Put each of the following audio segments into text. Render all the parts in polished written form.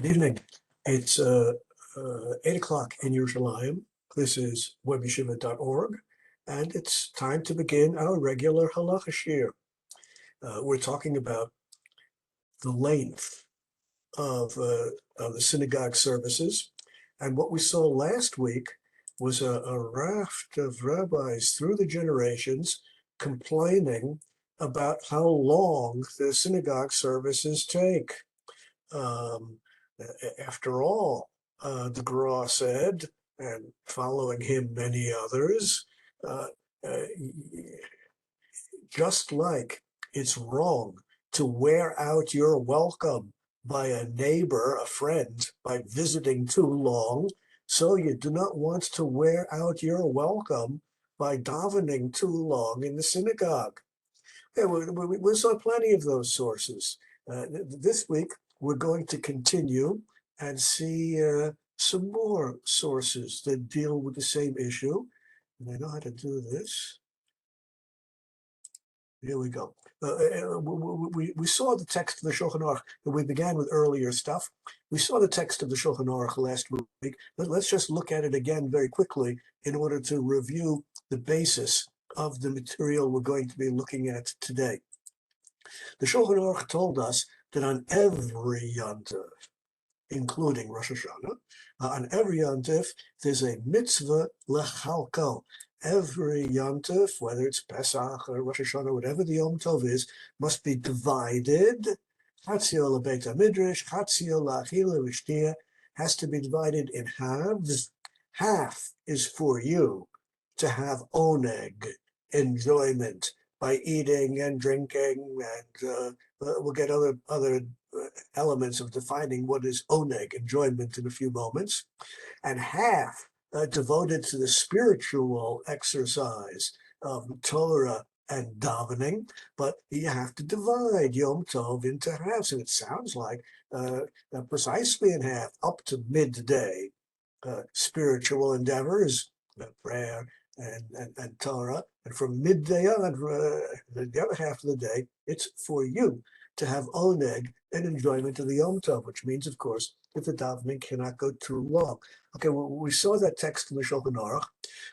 Good evening. It's 8 o'clock in Yerushalayim. This is WebYeshiva.org, and it's time to begin our regular Halacha shir. We're talking about the length of the synagogue services, and what we saw last week was a raft of rabbis through the generations complaining about how long the synagogue services take. After all, the Gra said, and following him many others, just like it's wrong to wear out your welcome by a neighbor, a friend, by visiting too long, so you do not want to wear out your welcome by davening too long in the synagogue. Yeah, we saw plenty of those sources. This week, we're going to continue and see some more sources that deal with the same issue. And I know how to do this. Here we go. We saw the text of the Shulchan Aruch, and we began with earlier stuff. We saw the text of the Shulchan Aruch last week, but let's just look at it again very quickly in order to review the basis of the material we're going to be looking at today. The Shulchan Aruch told us that on every Yom Tov, including Rosh Hashanah, on every Yom Tov, there's a mitzvah lechalko. Every Yom Tov, whether it's Pesach or Rosh Hashanah, whatever the Yom Tov is, must be divided. Chatzio lebeit midrash, chatzio la'achila v'shtia, has to be divided in halves. Half is for you to have oneg, enjoyment, by eating and drinking, and we'll get other elements of defining what is oneg, enjoyment, in a few moments, and half devoted to the spiritual exercise of Torah and davening, but you have to divide Yom Tov into halves, and it sounds like precisely in half, up to midday, spiritual endeavors, prayer, and Torah, and from midday on, the other half of the day, it's for you to have oneg and enjoyment of the Yom Tov, which means, of course, that the davening cannot go too long. Okay, well, we saw that text in the Shulchan Aruch.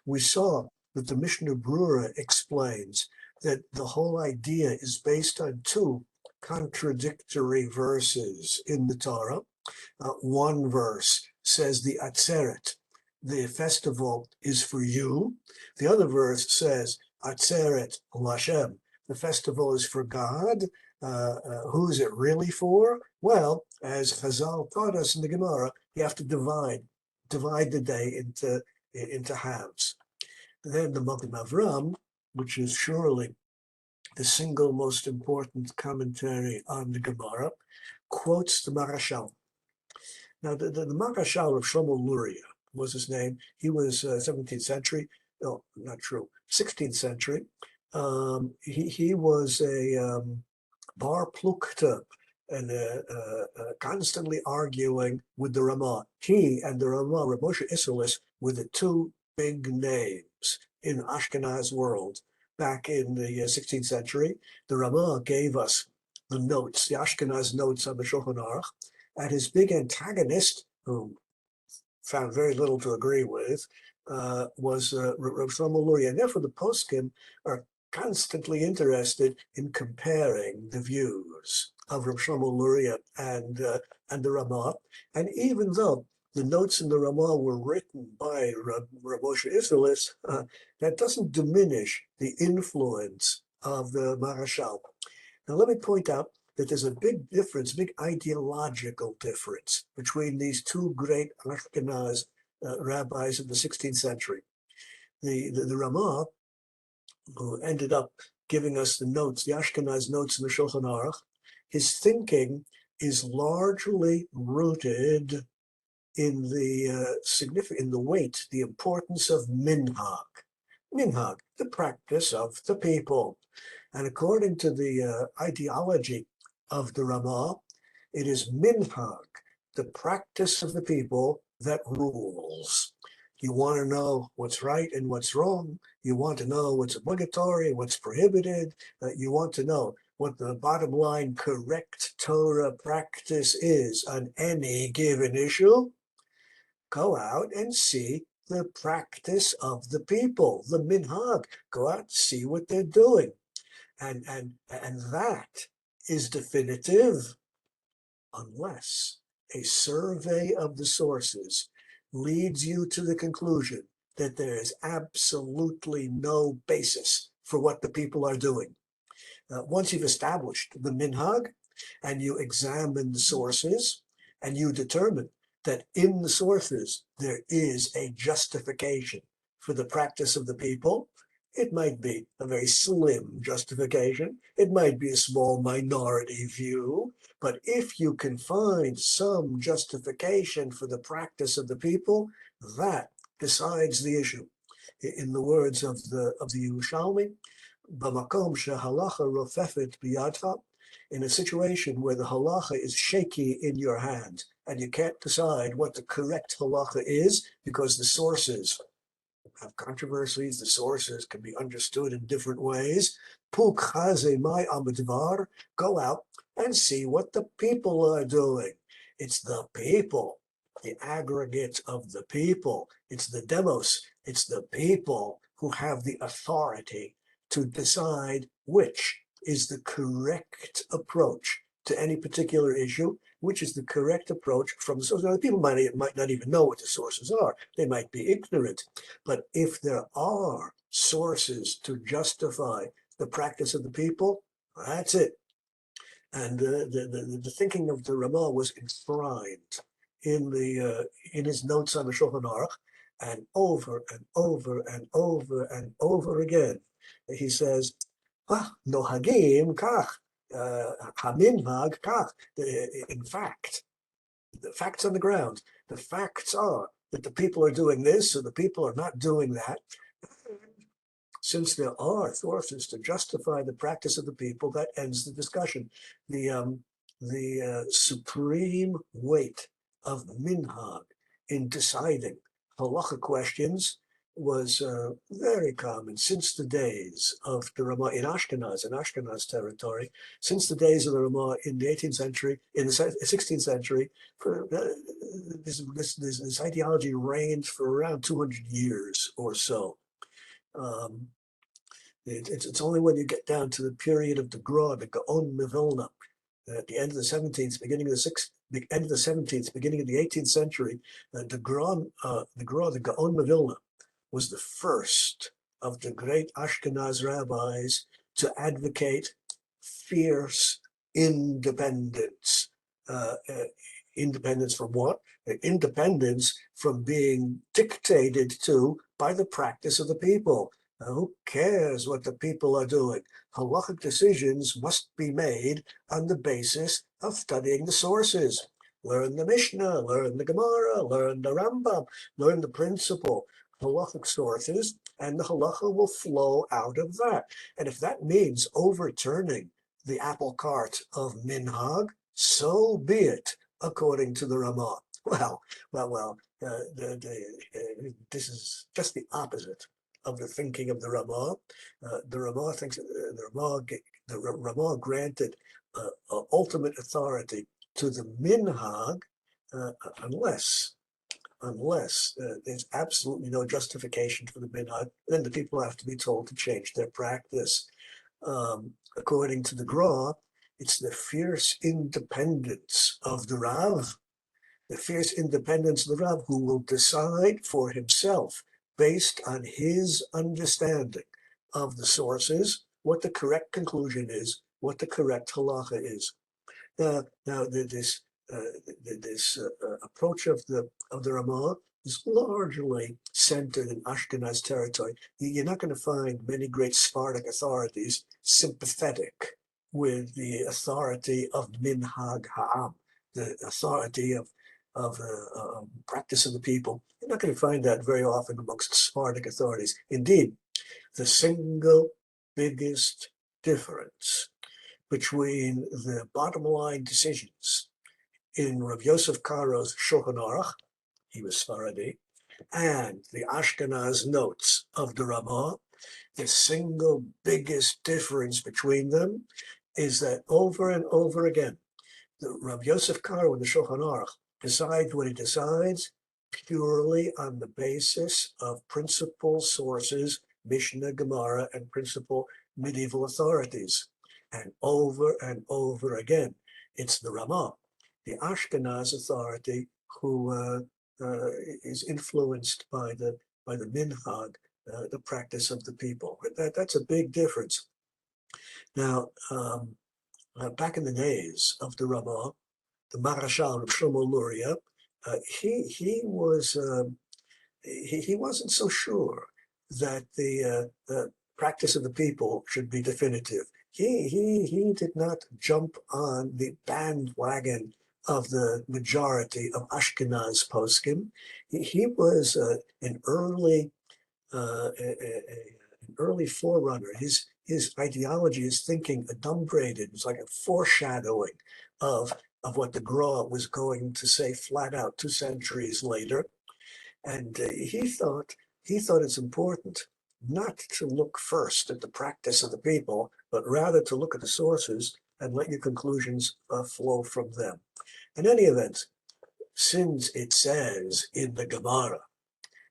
We saw that the Mishnah Brura explains that the whole idea is based on two contradictory verses in the Torah. One verse says the Atzeret, the festival, is for you. The other verse says Atzeret L'Hashem, the festival is for God. Who is it really for? Well, as Chazal taught us in the Gemara, you have to divide the day into halves. Then the Magen Avram, which is surely the single most important commentary on the Gemara, quotes the Marashal. Now, the Marashal of Shlomo Luria was his name. He was 17th century. No, not true. 16th century. He was a bar plukta and constantly arguing with the Ramah. He and the Ramah, Rav Moshe Isserles, were the two big names in Ashkenaz world back in the 16th century. The Ramah gave us the notes, the Ashkenaz notes on the Shulchan Aruch, and his big antagonist, who found very little to agree with, was Rav Shlomo Luria. And therefore the poskim are constantly interested in comparing the views of Rav Shlomo Luria and the Ramah. And even though the notes in the Ramah were written by Rav Moshe Isserles, that doesn't diminish the influence of the Marashal. Now let me point out that there's a big difference, big ideological difference between these two great Ashkenaz rabbis of the 16th century. The Ramah, who ended up giving us the notes, the Ashkenaz notes in the Shulchan Aruch, his thinking is largely rooted in the weight, the importance of minhag. Minhag, the practice of the people. And according to the ideology of the Ramah, it is minhag, the practice of the people, that rules. You want to know what's right and what's wrong. You want to know what's obligatory, what's prohibited. You want to know what the bottom line correct Torah practice is on any given issue, go out and see the practice of the people, the minhag. Go out and see what they're doing. And that is definitive unless a survey of the sources leads you to the conclusion that there is absolutely no basis for what the people are doing. Once you've established the minhag and you examine the sources and you determine that in the sources there is a justification for the practice of the people, it might be a very slim justification, it might be a small minority view, but if you can find some justification for the practice of the people, that decides the issue. In the words of the Yerushalmi, b'makom shehalacha rofefet biyadcha, in a situation where the halacha is shaky in your hand and you can't decide what the correct halacha is because the sources have controversies, the sources can be understood in different ways. Puk chaze mai amadvar, go out and see what the people are doing. It's the people, the aggregate of the people. It's the demos, it's the people who have the authority to decide which is the correct approach to any particular issue, which is the correct approach from the source. Now, the people might not even know what the sources are. They might be ignorant. But if there are sources to justify the practice of the people, that's it. And the thinking of the Ramah was enshrined in his notes on the Shulchan Aruch, and over and over and over and over again, he says, nohagim kach, haminhag kach. In fact, the facts on the ground, the facts are that the people are doing this or the people are not doing that. Since there are sources to justify the practice of the people, that ends the discussion. The supreme weight of minhag in deciding halacha questions was very common since the days of the Ramah in Ashkenaz territory, since the days of the Ramah in the 18th century, in the 16th century. This ideology reigned for around 200 years or so. It's only when you get down to the period of the Gaon Vilna, at the end of the 17th, beginning of the end of the 17th, beginning of the 18th century, the Gaon Vilna was the first of the great Ashkenaz rabbis to advocate fierce independence. Independence from what? Independence from being dictated to by the practice of the people. Who cares what the people are doing? Halachic decisions must be made on the basis of studying the sources. Learn the Mishnah, learn the Gemara, learn the Rambam, learn the principle, halachic sources, and the halacha will flow out of that. And if that means overturning the apple cart of minhag, so be it, according to the Ramah. This is just the opposite of the thinking of the Ramah. The Ramah thinks the Ramah granted ultimate authority to the minhag unless there's absolutely no justification for the minhag. Then the people have to be told to change their practice. According to the Gra, it's the fierce independence of the Rav, the fierce independence of the Rav, who will decide for himself, based on his understanding of the sources, what the correct conclusion is, what the correct halacha is. Now this approach of the Ramah is largely centered in Ashkenaz territory. You're not going to find many great Sephardic authorities sympathetic with the authority of minhag ha'am, the authority of practice of the people. You're not going to find that very often amongst Sephardic authorities. Indeed, the single biggest difference between the bottom line decisions in Rav Yosef Karo's Shulchan Aruch, he was Sephardi, and the Ashkenaz notes of the Ramah, the single biggest difference between them is that over and over again, the Rabbi Yosef Karo in the Shulchan Aruch decides what he decides purely on the basis of principal sources, Mishnah, Gemara, and principal medieval authorities. And over again, it's the Ramah, the Ashkenaz authority, who is influenced by the minhag, the practice of the people. That's a big difference. Now, back in the days of the Ramah, the Marashal of Shlomo Luria, he wasn't so sure that the practice of the people should be definitive. He did not jump on the bandwagon of the majority of Ashkenaz poskim. He was an early forerunner. His ideology, his thinking adumbrated. It was like a foreshadowing of what the Gra was going to say flat out 2 centuries later. And he thought it's important not to look first at the practice of the people, but rather to look at the sources and let your conclusions flow from them. In any event, since it says in the Gemara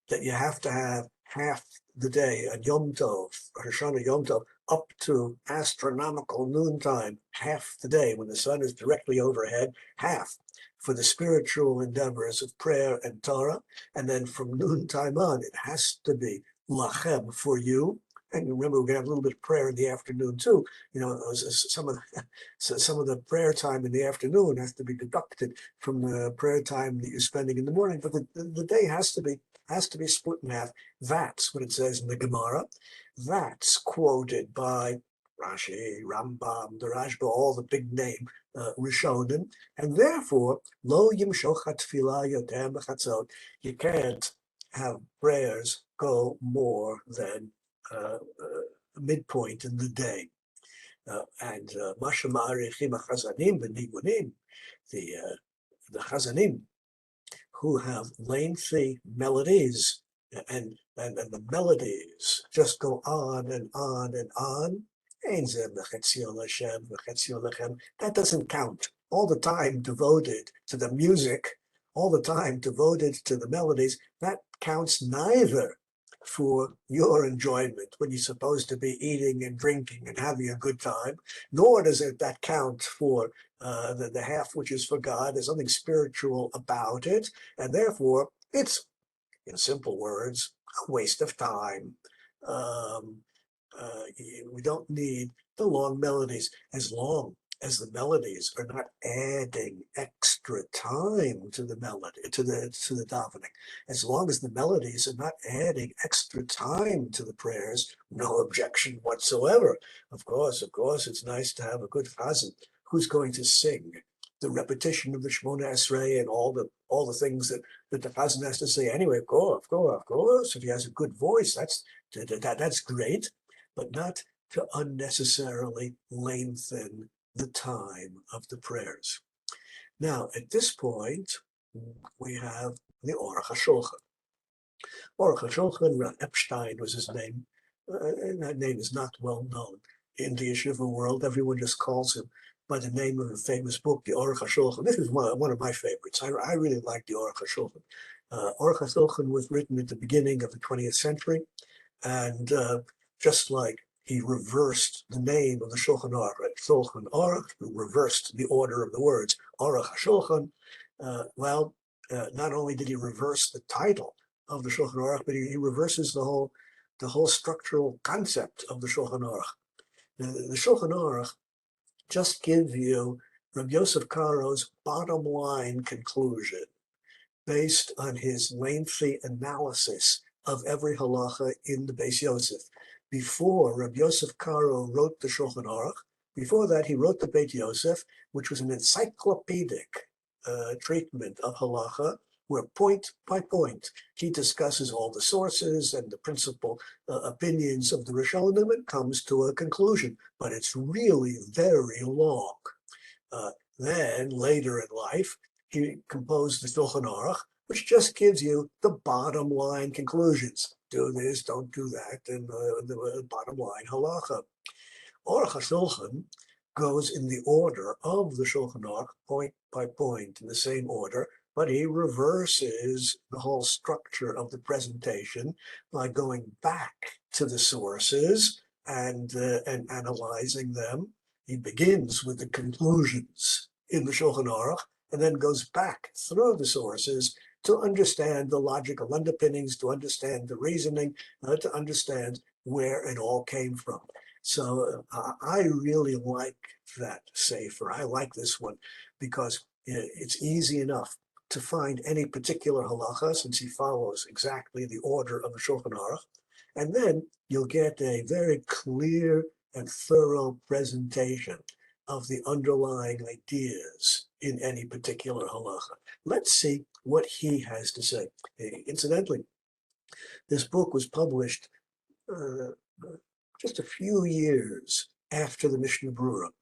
that you have to have half the day on Yom Tov, Rosh Hashanah Yom Tov, up to astronomical noontime, half the day when the sun is directly overhead, half for the spiritual endeavors of prayer and Torah, and then from noontime on, it has to be lachem for you. And remember, we're going to have a little bit of prayer in the afternoon too. You know, some of the prayer time in the afternoon has to be deducted from the prayer time that you're spending in the morning. But the day has to be split in half. That's what it says in the Gemara. That's quoted by Rashi, Rambam, the Rashba, all the big name Rishonim, and therefore lo yimshoch hatfilah yoter mechatzot. You can't have prayers go more than midpoint in the day. And Masha Ma'arichim HaChazanim v'Nigunim, the Chazanim, who have lengthy melodies, and the melodies just go on and on and on. That doesn't count. All the time devoted to the music, all the time devoted to the melodies, that counts neither for your enjoyment when you're supposed to be eating and drinking and having a good time, nor does that count for the half which is for God. There's something spiritual about it, and therefore it's, in simple words, a waste of time. We don't need the long melodies, as long as the melodies are not adding extra time to the melody, to the davening. As long as the melodies are not adding extra time to the prayers, no objection whatsoever. Of course, it's nice to have a good chazan who's going to sing the repetition of the Shemona Esrei and all the things that the chazan has to say anyway. Of course. If he has a good voice, that's great, but not to unnecessarily lengthen the time of the prayers. Now, at this point, we have the Aruch HaShulchan. Aruch HaShulchan, Epstein was his name. And that name is not well known in the yeshiva world. Everyone just calls him by the name of a famous book, the Aruch HaShulchan. This is one of my favorites. I really like the Aruch HaShulchan. Aruch HaShulchan was written at the beginning of the 20th century, and just like he reversed the name of the Shulchan Aruch, right? Shulchan Aruch, who reversed the order of the words, Aruch HaShulchan. Not only did he reverse the title of the Shulchan Aruch, but he reverses the whole structural concept of the Shulchan Aruch. The Shulchan Aruch just gives you Rabbi Yosef Karo's bottom line conclusion based on his lengthy analysis of every halacha in the Beis Yosef. Before Rabbi Yosef Karo wrote the Shulchan Aruch, before that he wrote the Beit Yosef, which was an encyclopedic treatment of halacha, where point by point he discusses all the sources and the principal opinions of the Rishonim and comes to a conclusion. But it's really very long. Then later in life, he composed the Shulchan Aruch, which just gives you the bottom line conclusions. Do this, don't do that, and the bottom line halacha. Aruch HaShulchan goes in the order of the Shulchan Aruch, point by point, in the same order, but he reverses the whole structure of the presentation by going back to the sources and analyzing them. He begins with the conclusions in the Shulchan Aruch and then goes back through the sources to understand the logical underpinnings, to understand the reasoning, to understand where it all came from. So I really like that sefer. I like this one because it's easy enough to find any particular halacha, since he follows exactly the order of the Shulchan Aruch, and then you'll get a very clear and thorough presentation of the underlying ideas in any particular halacha. Let's see what he has to say. Incidentally, this book was published just a few years after the Mishnah Berurah.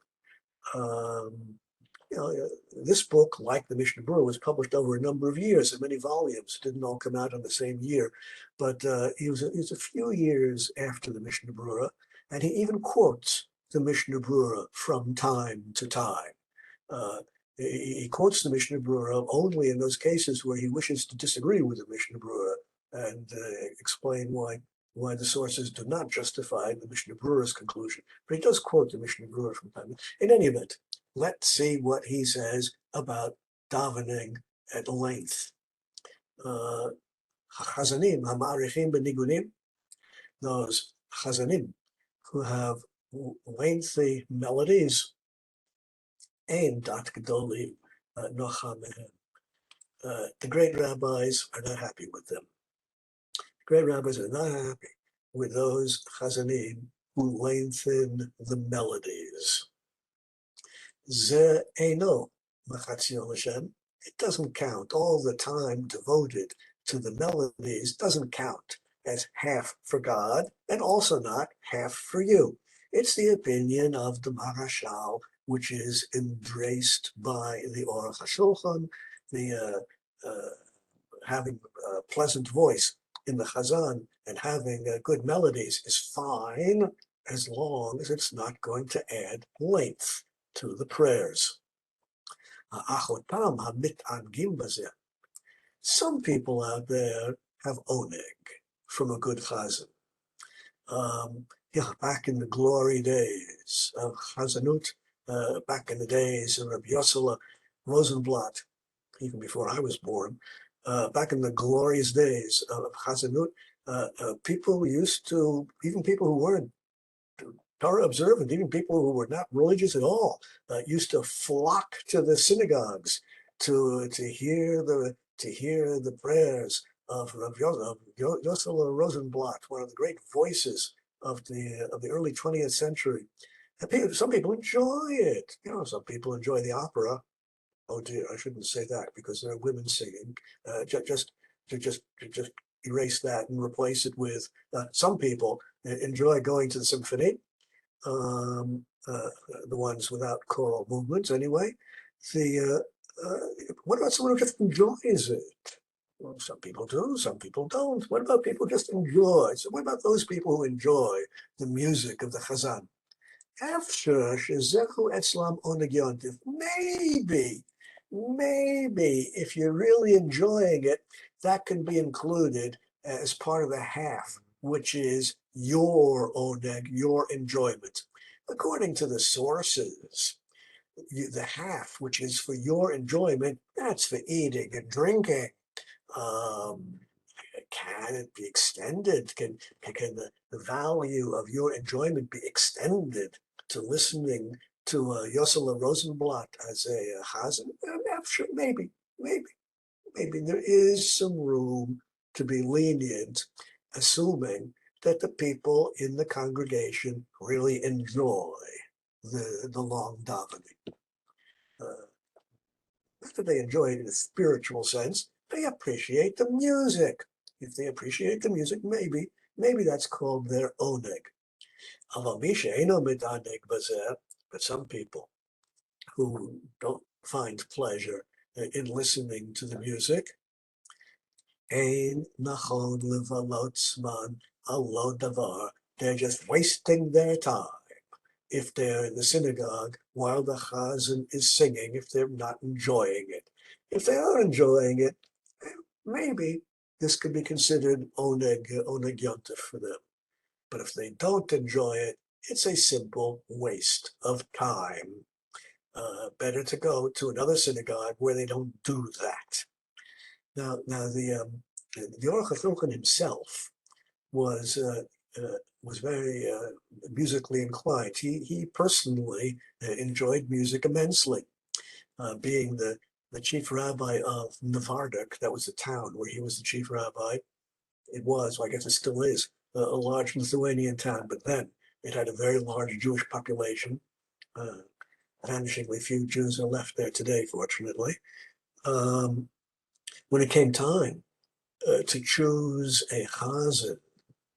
This book, like the Mishnah Berurah, was published over a number of years in many volumes. It didn't all come out on the same year, but it was a few years after the Mishnah Berurah, and he even quotes the Mishnah Berurah from time to time. He quotes the Mishnah Berurah only in those cases where he wishes to disagree with the Mishnah Berurah and explain why the sources do not justify the Mishnah Berurah's conclusion. But he does quote the Mishnah Berurah from time. In any event, let's see what he says about davening at length. Chazanim, hamarichim benigunim, those chazanim who have lengthy melodies, ein dat gedoli nocha mehem. The great rabbis are not happy with them. The great rabbis are not happy with those chazanim who lengthen the melodies. Ze eino machatzion Hashem. It doesn't count. All the time devoted to the melodies doesn't count as half for God and also not half for you. It's the opinion of the Marashal, which is embraced by the Aruch HaShulchan, the having a pleasant voice in the Chazan and having good melodies is fine as long as it's not going to add length to the prayers. Some people out there have oneg from a good chazan. Back in the glory days of chazanut, back in the days of Rabbi Yossele Rosenblatt, even before I was born, back in the glorious days of chazanut, people used to, even people who weren't Torah observant, even people who were not religious at all, used to flock to the synagogues to hear the prayers of Yossele Rosenblatt, one of the great voices of the early 20th century. And some people enjoy it. Some people enjoy the opera. Oh dear, I shouldn't say that because there are women singing. Just erase that and replace it with some people enjoy going to the symphony. The ones without choral movements, anyway. What about someone who just enjoys it? Well, some people do, some people don't. What about people who just enjoy? So what about those people who enjoy the music of the Chazan? Maybe, if you're really enjoying it, that can be included as part of the half, which is your oneg, your enjoyment. According to the sources, the half, which is for your enjoyment, that's for eating and drinking. Can it be extended? Can the value of your enjoyment be extended to listening to Yossele Rosenblatt as a chazan? Sure, maybe there is some room to be lenient, assuming that the people in the congregation really enjoy the long davening. Not that they enjoy it in a spiritual sense, they appreciate the music. If they appreciate the music, maybe that's called their oneg. But some people who don't find pleasure in listening to the music, they're just wasting their time. if they're in the synagogue while the chazan is singing, if they're not enjoying it. If they are enjoying it, maybe this could be considered oneg yontif for them. But if they don't enjoy it, it's a simple waste of time. Better to go to another synagogue where they don't do that. Now the Aruch HaShulchan himself was very musically inclined. He personally enjoyed music immensely. Being the chief rabbi of Novardok, that was the town where he was the chief rabbi. It was, well, I guess it still is, a large Lithuanian town, but then it had a very large Jewish population. Vanishingly few Jews are left there today, fortunately. When it came time to choose a chazan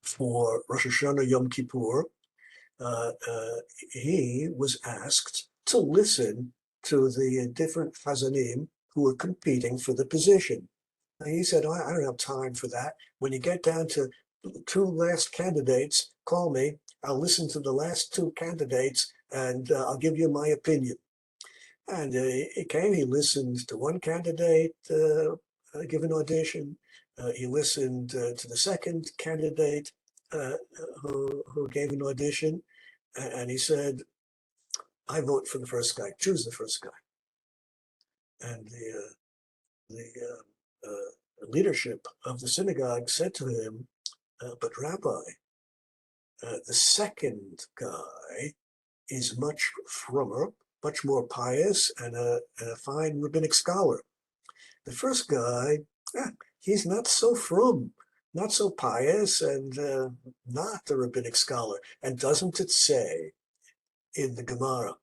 for Rosh Hashanah Yom Kippur, he was asked to listen to the different chazanim who were competing for the position. And he said, I don't have time for that. When you get down to two last candidates, call me. I'll listen to the last two candidates and I'll give you my opinion. And he listened to one candidate give an audition. He listened to the second candidate who gave an audition. And he said, I vote for the first guy, choose the first guy. And the leadership of the synagogue said to him, but Rabbi, the second guy is much frummer, much more pious, and a fine rabbinic scholar. The first guy, he's not so frum, not so pious, and not a rabbinic scholar. And doesn't it say in the Gemara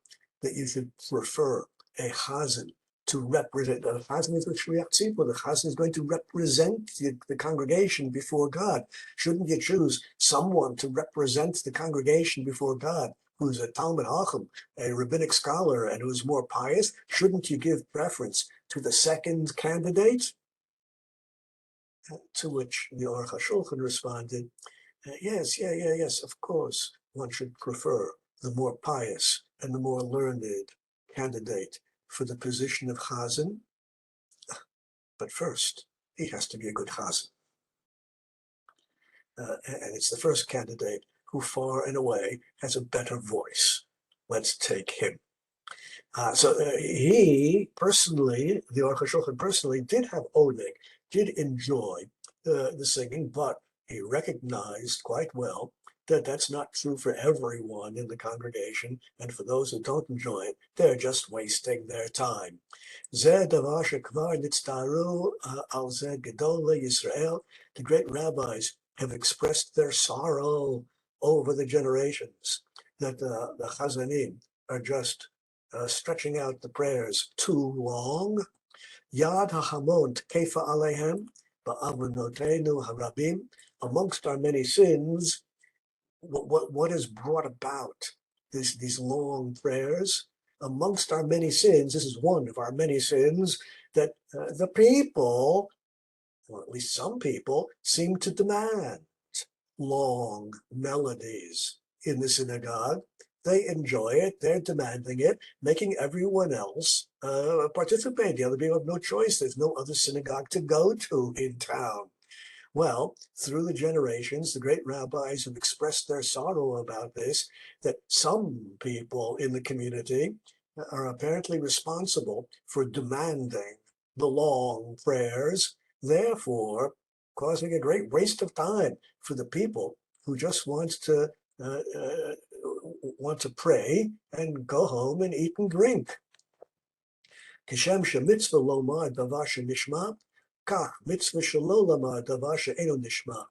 that you should prefer a chazan to represent, the chazan is the tzibur, the chazan is going to represent the congregation before God. Shouldn't you choose someone to represent the congregation before God who's a Talmud Chacham, a rabbinic scholar, and who's more pious? Shouldn't you give preference to the second candidate? To which the Aruch HaShulchan responded, yes, of course, one should prefer the more pious and the more learned candidate for the position of chazan. But first, he has to be a good chazan. And it's the first candidate who far and away has a better voice. Let's take him. So he personally, the Aruch HaShulchan personally, did have oneg, did enjoy the singing, but he recognized quite well that that's not true for everyone in the congregation, and for those who don't enjoy it, they're just wasting their time. Zeh davar shekvar nitztaru al zeh gedol Yisrael. The great rabbis have expressed their sorrow over the generations that the chazanim are just stretching out the prayers too long. Yad hachamon tkefa alehem ba'avonotenu harabim. Amongst our many sins, what has brought about these long prayers? Amongst our many sins, this is one of our many sins, that the people, or at least some people, seem to demand long melodies in the synagogue. They enjoy it, they're demanding it, making everyone else participate. The other people have no choice. There's no other synagogue to go to in town. Well, through the generations, the great rabbis have expressed their sorrow about this, that some people in the community are apparently responsible for demanding the long prayers, therefore causing a great waste of time for the people who just want to pray and go home and eat and drink. Kishem shemitzvah lomar davar shenishma, kach mitzvah shelo lomar davar she'eno nishma.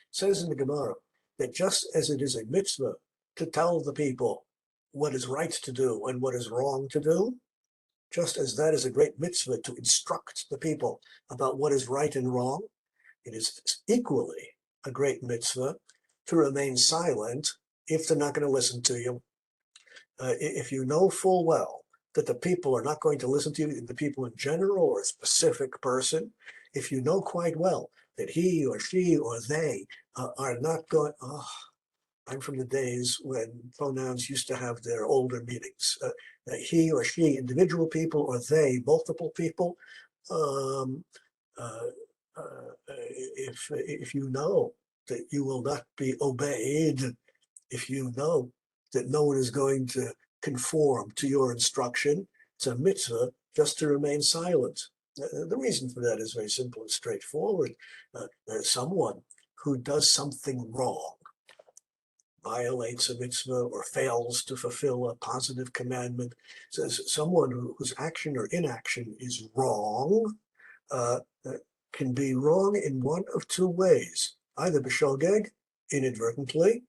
Says in the Gemara that just as it is a mitzvah to tell the people what is right to do and what is wrong to do, just as that is a great mitzvah to instruct the people about what is right and wrong, it is equally a great mitzvah to remain silent if they're not going to listen to you. If you know full well that the people are not going to listen to you, the people in general or a specific person, if you know quite well that he or she or they are not going, I'm from the days when pronouns used to have their older meanings. He or she, individual people, or they, multiple people. Um, uh, if you know that you will not be obeyed, if you know that no one is going to conform to your instruction, it's a mitzvah just to remain silent. The reason for that is very simple and straightforward. Someone who does something wrong, violates a mitzvah or fails to fulfill a positive commandment, says someone whose action or inaction is wrong, uh, can be wrong in one of two ways, either b'shogeg, inadvertently,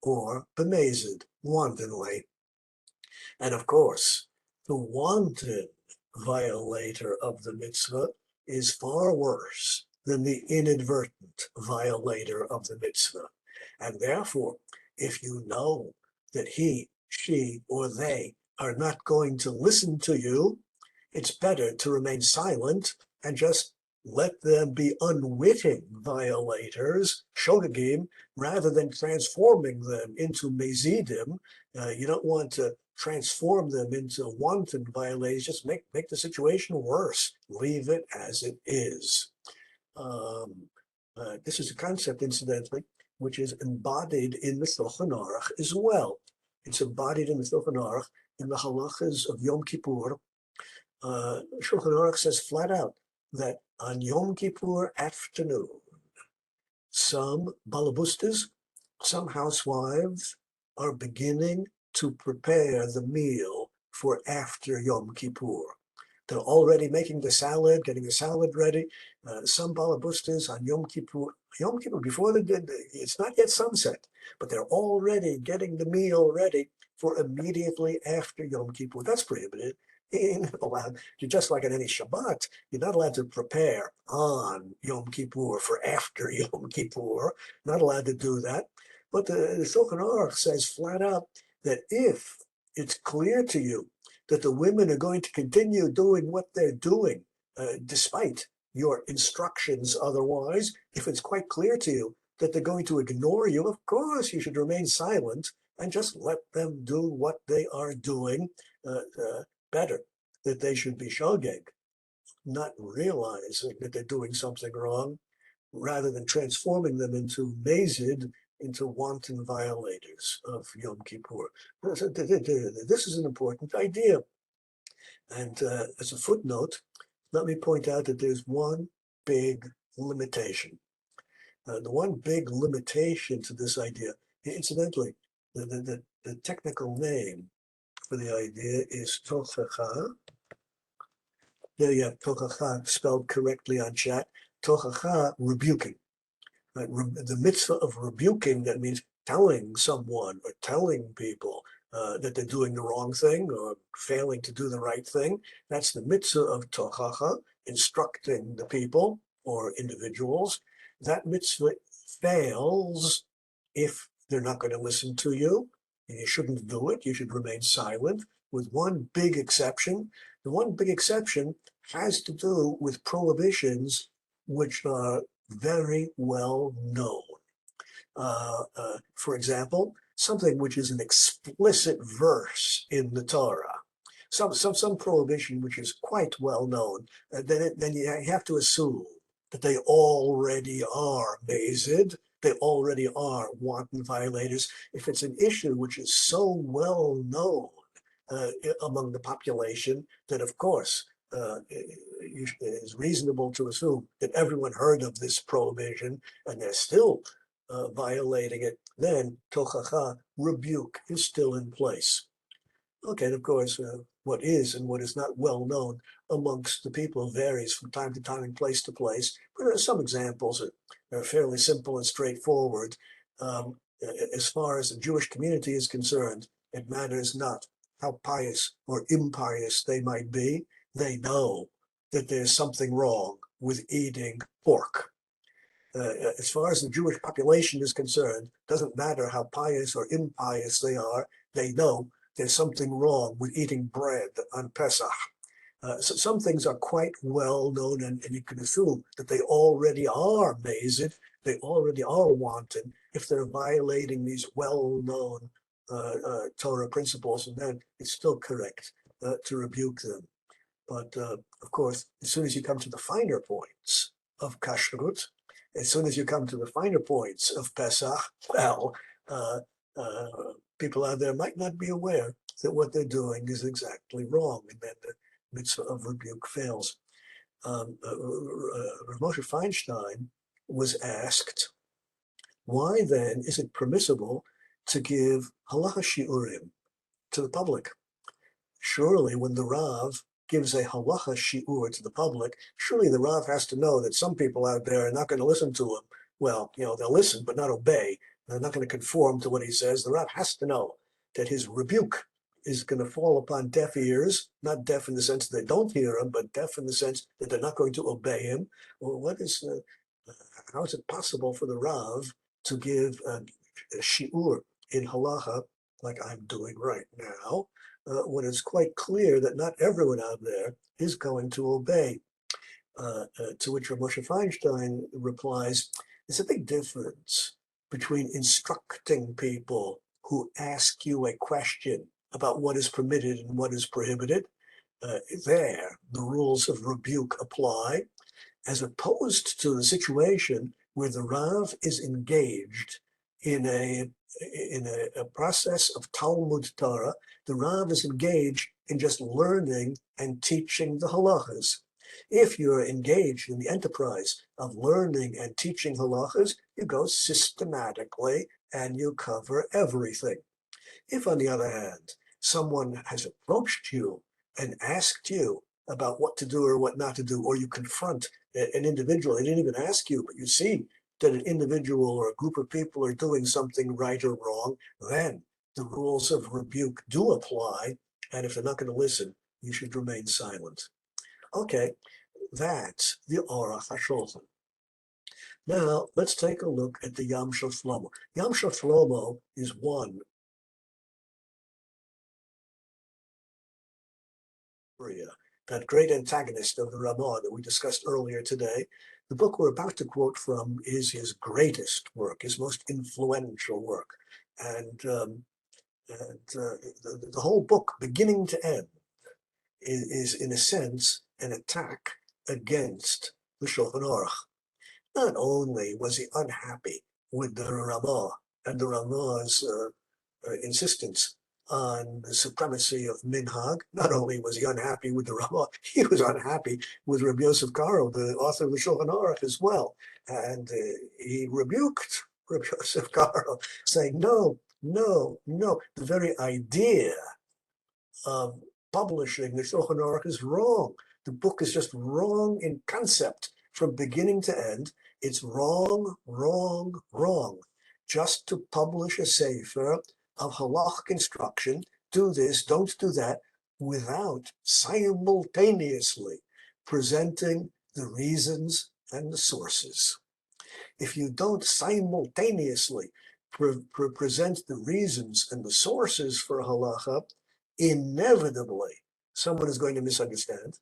or b'mezid, wantonly. And of course, the wanton violator of the mitzvah is far worse than the inadvertent violator of the mitzvah. And therefore, if you know that he, she, or they are not going to listen to you, it's better to remain silent and just let them be unwitting violators, shogegim, rather than transforming them into mezidim. You don't want to transform them into wanton violators. Just make the situation worse. Leave it as it is. This is a concept, incidentally, which is embodied in the Shulchan Aruch as well. It's embodied in the Shulchan Aruch in the halachas of Yom Kippur. Shulchan Aruch says flat out that on Yom Kippur afternoon, some balabustas, some housewives are beginning to prepare the meal for after Yom Kippur. They're already making the salad, getting the salad ready. Some balabustas on Yom Kippur, before it's not yet sunset, but they're already getting the meal ready for immediately after Yom Kippur. That's prohibited. You're not allowed, you're just like on any Shabbat, you're not allowed to prepare on Yom Kippur for after Yom Kippur. Not allowed to do that. But the Shulchan Aruch says flat out that if it's clear to you that the women are going to continue doing what they're doing, despite your instructions otherwise, if it's quite clear to you that they're going to ignore you, of course you should remain silent and just let them do what they are doing. Better that they should be shogeg, not realizing that they're doing something wrong, rather than transforming them into mezid, into wanton violators of Yom Kippur. This is an important idea. And as a footnote, let me point out that there's one big limitation. The one big limitation to this idea, incidentally, the technical name for the idea is tochacha. There you have tochacha spelled correctly on chat. Tochacha, rebuking. The mitzvah of rebuking, that means telling someone or telling people that they're doing the wrong thing or failing to do the right thing. That's the mitzvah of tochacha, instructing the people or individuals. That mitzvah fails if they're not going to listen to you, and you shouldn't do it. You should remain silent, with one big exception. The one big exception has to do with prohibitions which are very well known. For example, something which is an explicit verse in the Torah, some prohibition which is quite well known, then you have to assume that they already are mezid, they already are wanton violators. If it's an issue which is so well known among the population, then of course it is reasonable to assume that everyone heard of this prohibition and they're still violating it, then tochacha, rebuke, is still in place. Okay, and of course, what is and what is not well known amongst the people varies from time to time and place to place, but there are some examples that are fairly simple and straightforward. As far as the Jewish community is concerned, it matters not how pious or impious they might be. They know that there's something wrong with eating pork. As far as the Jewish population is concerned, doesn't matter how pious or impious they are, they know there's something wrong with eating bread on Pesach. So some things are quite well known, and you can assume that they already are mazid, they already are wanton if they're violating these well-known Torah principles, and then it's still correct to rebuke them. But of course, as soon as you come to the finer points of kashrut, as soon as you come to the finer points of Pesach, well, people out there might not be aware that what they're doing is exactly wrong, and then the mitzvah of rebuke fails. Rav Moshe Feinstein was asked, why then is it permissible to give halacha shiurim to the public? Surely when the Rav gives a halacha shiur to the public, surely the Rav has to know that some people out there are not going to listen to him. Well, they'll listen, but not obey. They're not going to conform to what he says. The Rav has to know that his rebuke is going to fall upon deaf ears, not deaf in the sense that they don't hear him, but deaf in the sense that they're not going to obey him. Well, how is it possible for the Rav to give a shiur in halacha like I'm doing right now, when it's quite clear that not everyone out there is going to obey? To which Rav Moshe Feinstein replies, there's a big difference between instructing people who ask you a question about what is permitted and what is prohibited. There, the rules of rebuke apply, as opposed to the situation where the Rav is engaged in a process of Talmud Torah. The Rav is engaged in just learning and teaching the halachas. If you're engaged in the enterprise of learning and teaching halachas, you go systematically and you cover everything. If, on the other hand, someone has approached you and asked you about what to do or what not to do, or you confront an individual, they didn't even ask you, but you see that an individual or a group of people are doing something right or wrong, then the rules of rebuke do apply, and if they're not going to listen, you should remain silent. Okay, that's the Aruch HaShulchan. Now, let's take a look at the Yam Shel Shlomo. Yam Shel Shlomo is one that great antagonist of the Ramah that we discussed earlier today. The book we're about to quote from is his greatest work, his most influential work. And the whole book, beginning to end, is in a sense an attack against the Shulchan Aruch. Not only was he unhappy with the Ramah and the Ramah's insistence on the supremacy of minhag, not only was he unhappy with the Ramah, he was unhappy with Rabbi Yosef Karo, the author of the Shulchan Aruch, as well. And he rebuked Rabbi Yosef Karo, saying, no. The very idea of publishing the Shulchan Aruch is wrong. The book is just wrong in concept from beginning to end. It's wrong. Just to publish a sefer of halachic instruction, do this, don't do that, without simultaneously presenting the reasons and the sources. If you don't simultaneously present the reasons and the sources for halacha, inevitably someone is going to misunderstand.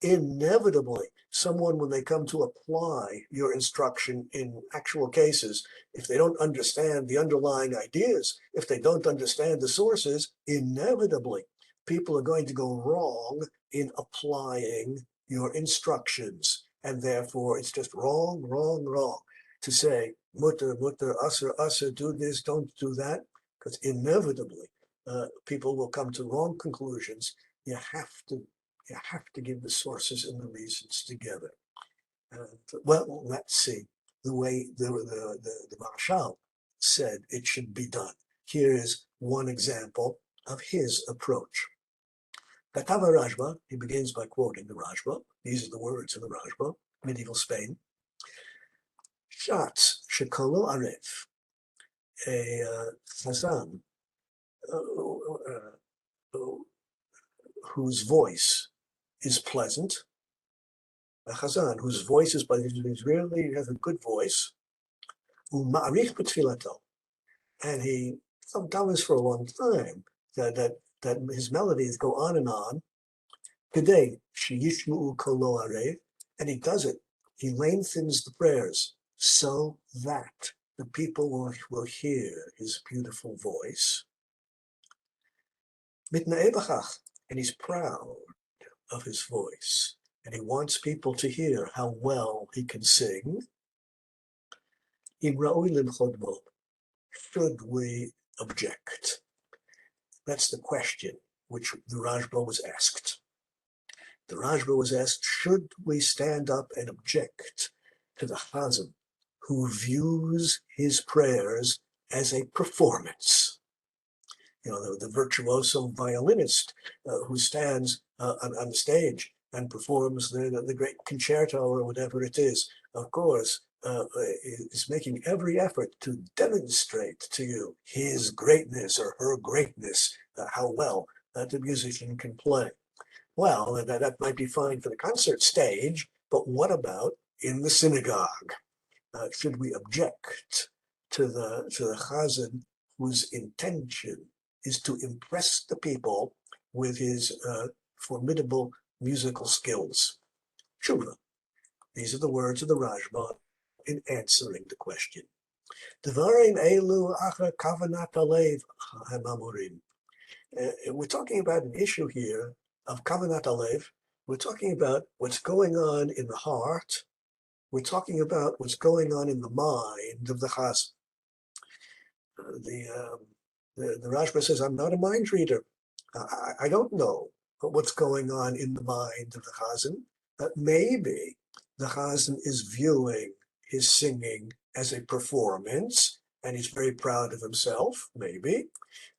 Inevitably, someone, when they come to apply your instruction in actual cases, if they don't understand the underlying ideas, if they don't understand the sources, inevitably, people are going to go wrong in applying your instructions. And therefore, it's just wrong to say, mutter, aser, do this, don't do that, because inevitably, people will come to wrong conclusions. You have to give the sources and the reasons together. Well, let's see the way the Marshal said it should be done. Here is one example of his approach. Katava Rashba, he begins by quoting the Rashba. These are the words of the Rashba, medieval Spain. Shatz shekolo aref, a chazan whose voice is pleasant, a chazan whose voice is pleasant, he really has a good voice, u'ma'arich b'tfilato, and he sometimes for a long time that his melodies go on and on, Kedei sheyishma'u kolo arev, and he does it. He lengthens the prayers so that the people will hear his beautiful voice. Mitna'eh b'chach, and he's proud of his voice, and he wants people to hear how well he can sing. Im ra'oi limchod bo, should we object? That's the question which the Rajba was asked. The Rajba was asked, should we stand up and object to the Chazan who views his prayers as a performance? You know, the virtuoso violinist who stands on the stage and performs the great concerto or whatever it is, of course, is making every effort to demonstrate to you his greatness or her greatness, how well the musician can play. Well, that might be fine for the concert stage, but what about in the synagogue? Should we object to the chazan whose intention is to impress the people with his formidable musical skills? Tshuva. These are the words of the Rajba in answering the question. Devarim elu achar kavanat alev hamamurim. We're talking about an issue here of kavanat alev. We're talking about what's going on in the heart. We're talking about what's going on in the mind of the chazan. The Rashba says, I'm not a mind reader. I don't know what's going on in the mind of the chazan. Maybe the chazan is viewing his singing as a performance, and he's very proud of himself, maybe.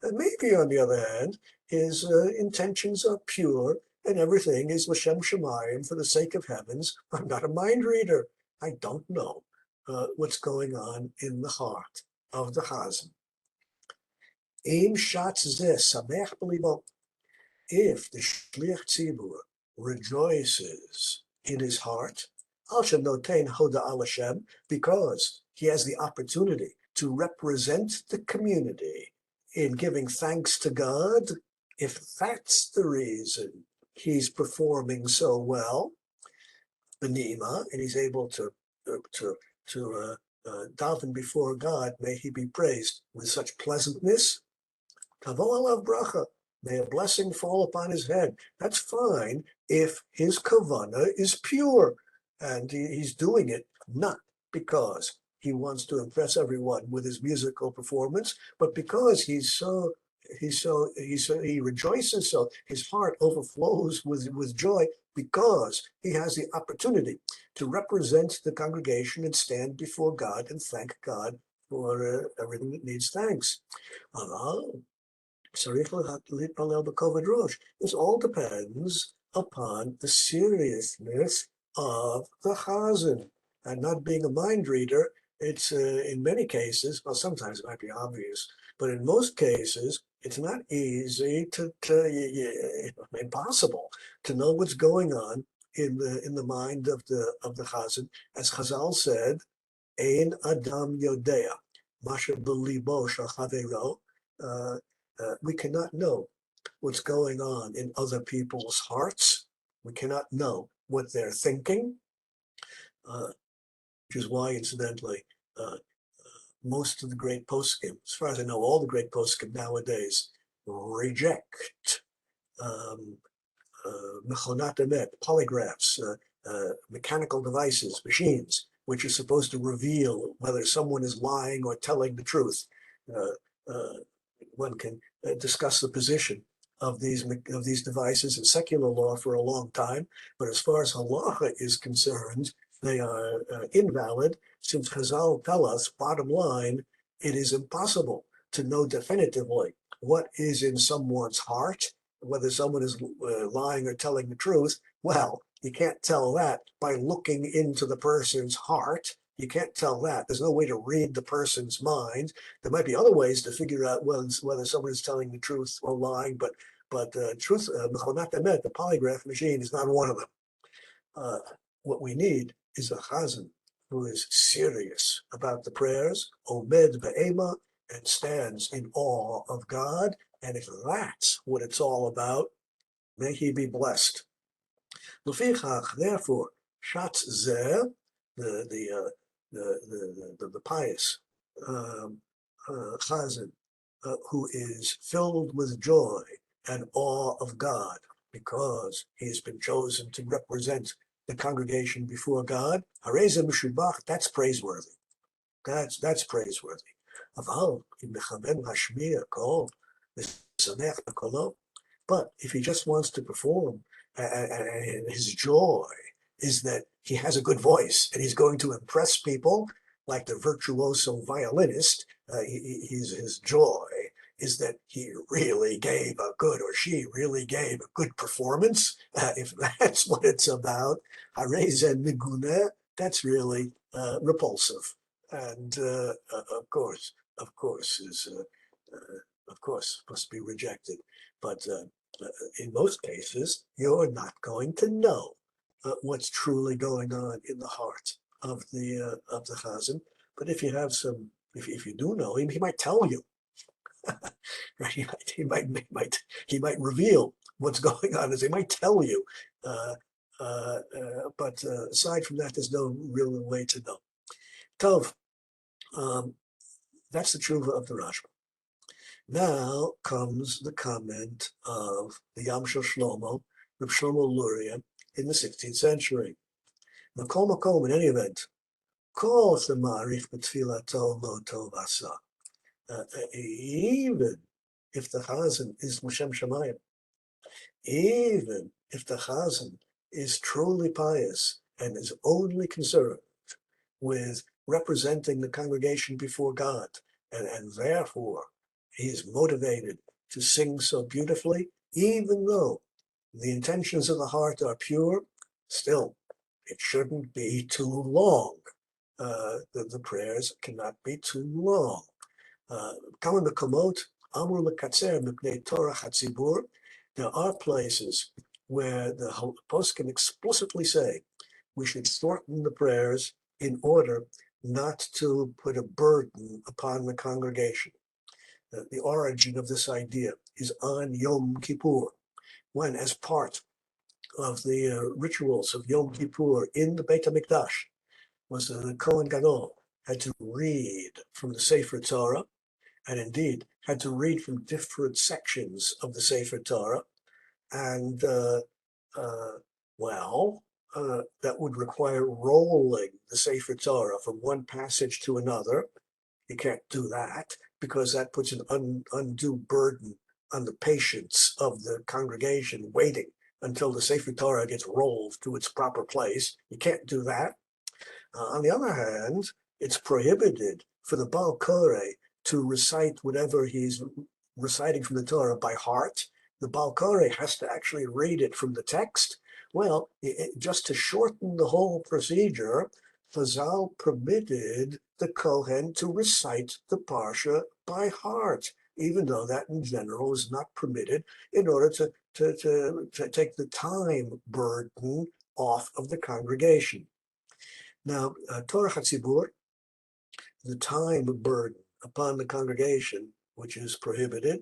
And maybe, on the other hand, his intentions are pure, and everything is l'shem shamayim, for the sake of heavens. I'm not a mind reader. I don't know what's going on in the heart of the chazan. Im shatz zeh samech b'libo. If the shliach tzibur rejoices in his heart, al shenotein hoda al Hashem, because he has the opportunity to represent the community in giving thanks to God, if that's the reason he's performing so well, b'ni'ima, and he's able to daven before God, may he be praised with such pleasantness, tavo alav bracha, may a blessing fall upon his head. That's fine if his kavanah is pure, and he's doing it not because he wants to impress everyone with his musical performance, but because he rejoices so, his heart overflows with joy, because he has the opportunity to represent the congregation and stand before God and thank God for everything that needs thanks. This all depends upon the seriousness of the chazan, and not being a mind reader. It's in many cases, well, sometimes it might be obvious, but in most cases, it's not easy impossible to know what's going on in the mind of the chazan. As Chazal said, Ein Adam Yodea, Masha B'libo Shel Chaveiro. We cannot know what's going on in other people's hearts. We cannot know what they're thinking, which is why, incidentally, most of the great poskim, as far as I know, all the great poskim nowadays reject mechonat emet, polygraphs, mechanical devices, machines, which are supposed to reveal whether someone is lying or telling the truth. One can discuss the position of these devices in secular law for a long time, but as far as halacha is concerned, they are invalid, since Chazal tell us, bottom line, it is impossible to know definitively what is in someone's heart, whether someone is lying or telling the truth. Well, you can't tell that by looking into the person's heart. You can't tell that. There's no way to read the person's mind. There might be other ways to figure out whether someone is telling the truth or lying, but truth, mechonat emet, the polygraph machine, is not one of them. What we need is a chazan who is serious about the prayers, omed be'ema, and stands in awe of God. And if that's what it's all about, may he be blessed. Therefore, Shatz Zeh, the pious Chazan, who is filled with joy and awe of God because he's been chosen to represent the congregation before God, that's praiseworthy. That's praiseworthy. But if he just wants to perform, and his joy is that he has a good voice and he's going to impress people like the virtuoso violinist, his joy is that he really gave a good, or she really gave a good performance. If that's what it's about, that's really repulsive. And of course, must be rejected. But in most cases, you're not going to know what's truly going on in the heart of the chazan. But if you have some, if you do know him, he might tell you. Right? He might reveal what's going on. As he might tell you. But aside from that, there's no real way to know. Tov. That's the tshuva of the Rashba. Now comes the comment of the Yam Shel Shlomo, Reb Shlomo Luria, in the 16th century. Makom Makom, in any event, Kol Semarich B'Tfilato Lo Tov Asa. Even if the Chazan is Moshem Shamayim, even if the Chazan is truly pious and is only concerned with representing the congregation before God, and therefore he is motivated to sing so beautifully, even though the intentions of the heart are pure, still, it shouldn't be too long. The prayers cannot be too long. There are places where the post can explicitly say we should shorten the prayers in order not to put a burden upon the congregation. The origin of this idea is on Yom Kippur, when, as part of the rituals of Yom Kippur in the Beit HaMikdash, was the Kohen Gadol had to read from the Sefer Torah, and indeed had to read from different sections of the Sefer Torah, and that would require rolling the Sefer Torah from one passage to another. You can't do that because that puts an undue burden on the patience of the congregation waiting until the Sefer Torah gets rolled to its proper place. You can't do that. On the other hand, it's prohibited for the Baal Koreh to recite whatever he's reciting from the Torah by heart. The Baal Koreh has to actually read it from the text. Well, just to shorten the whole procedure, Chazal permitted the Kohen to recite the Parsha by heart, even though that in general is not permitted, in order to take the time burden off of the congregation. Now, Torah Hatzibur, the time burden upon the congregation, which is prohibited,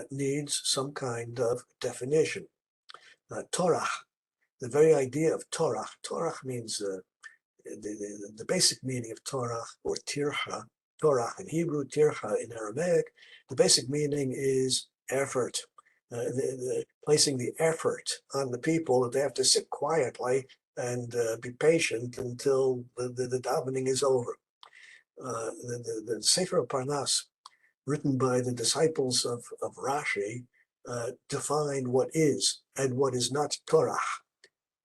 needs some kind of definition. Torah, the very idea of Torah means the basic meaning of Torah, or tirchah, Torah in Hebrew, tirchah in Aramaic, the basic meaning is effort, placing the effort on the people that they have to sit quietly and be patient until the davening is over. The Sefer of Parnas, written by the disciples of Rashi, defined what is and what is not Torah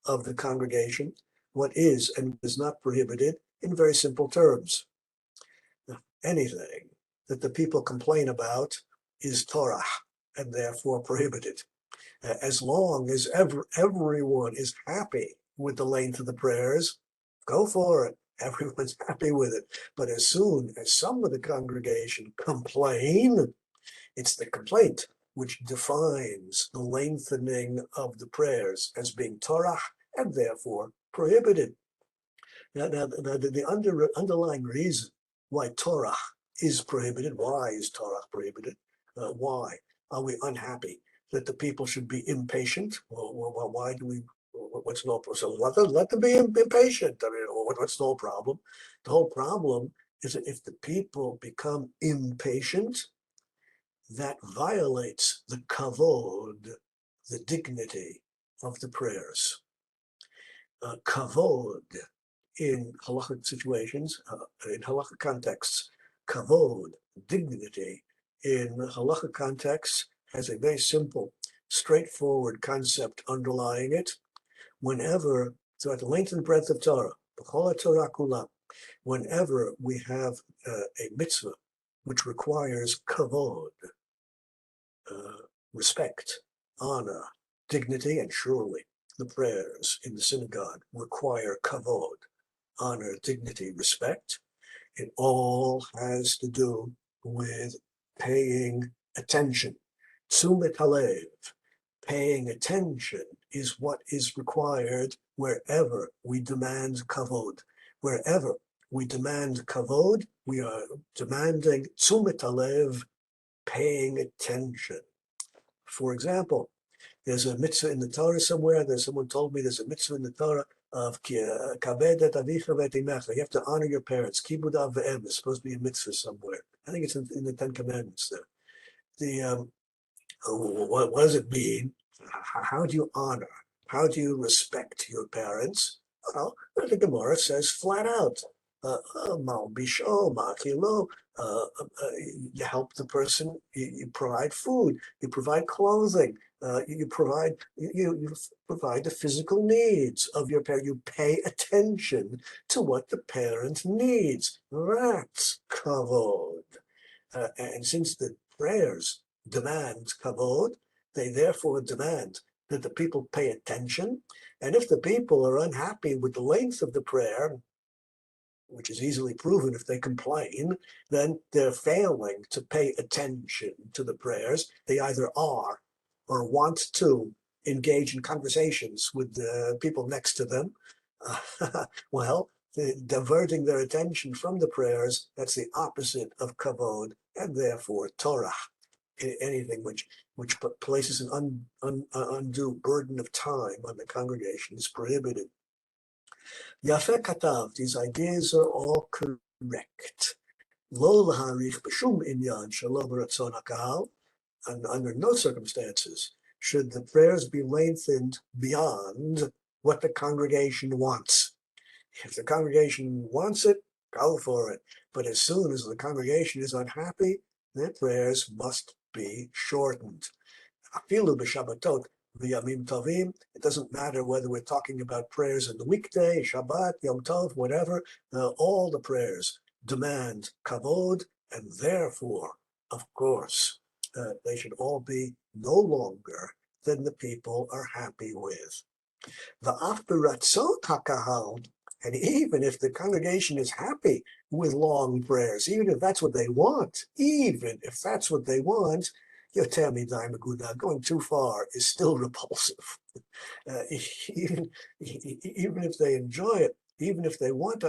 of the congregation, what is and is not prohibited, in very simple terms. Anything that the people complain about is Torah and therefore prohibited. As long as everyone is happy with the length of the prayers, go for it. Everyone's happy with it. But as soon as some of the congregation complain, it's the complaint which defines the lengthening of the prayers as being Torah and therefore prohibited. Now the underlying reason why Torah is prohibited, why is Torah prohibited? Why are we unhappy that the people should be impatient? Well, why what's no problem? So let them be impatient. I mean, what's no problem? The whole problem is that if the people become impatient, that violates the kavod, the dignity of the prayers. Kavod in halachic situations, in halachic contexts, kavod, dignity, in halachic contexts has a very simple, straightforward concept underlying it. Whenever, throughout the length and breadth of Torah, b'chol Torah kula, whenever we have a mitzvah which requires kavod, respect, honor, dignity, and surely the prayers in the synagogue require kavod, honor, dignity, respect. It all has to do with paying attention. Tzumet halev, paying attention is what is required wherever we demand kavod. Wherever we demand kavod, we are demanding tzumet halev, paying attention. For example, there's a mitzvah in the Torah somewhere. Someone told me there's a mitzvah in the Torah of kaved et avicha v'et imecha. You have to honor your parents. Kibud av v'em is supposed to be a mitzvah somewhere. I think it's in the Ten Commandments there. What does it mean? How do you honor? How do you respect your parents? Well, the Gemara says flat out, malbisho, machilo, you help the person, you provide food, you provide clothing, you provide the physical needs of your parent. You pay attention to what the parent needs. That's kavod. And since the prayers demand kavod, they therefore demand that the people pay attention. And if the people are unhappy with the length of the prayer, which is easily proven if they complain, then they're failing to pay attention to the prayers. They either are or want to engage in conversations with the people next to them. Well, diverting their attention from the prayers, that's the opposite of kavod, and therefore Torah. Anything which places an undue burden of time on the congregation is prohibited. Yafeh katav, these ideas are all correct. Lo laharich b'shum inyan shelo b'ratzon hakahal, and under no circumstances should the prayers be lengthened beyond what the congregation wants. If the congregation wants it, go for it. But as soon as the congregation is unhappy, their prayers must be shortened. Afilu b'shabbatot v'yamim tovim. It doesn't matter whether we're talking about prayers in the weekday, Shabbat, Yom Tov, whatever. All the prayers demand kavod, and therefore, of course, they should all be no longer than the people are happy with. V'af b'ratzon hakahal, and even if the congregation is happy with long prayers, even if that's what they want, Yoter midai meguda, going too far is still repulsive. Even if they enjoy it, even if they want to,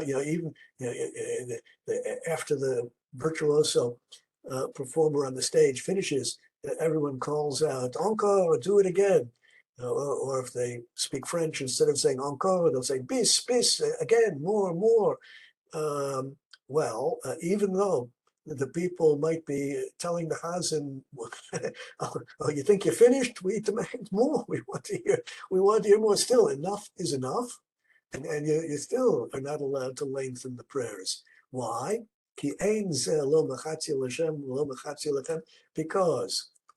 after the virtuoso performer on the stage finishes, everyone calls out, encore, do it again. Or if they speak French, instead of saying encore, they'll say bis, again, more. Even though the people might be telling the Chazan, oh, you think you're finished? We demand more. We want to hear more still. Enough is enough. And you still are not allowed to lengthen the prayers. Why? Because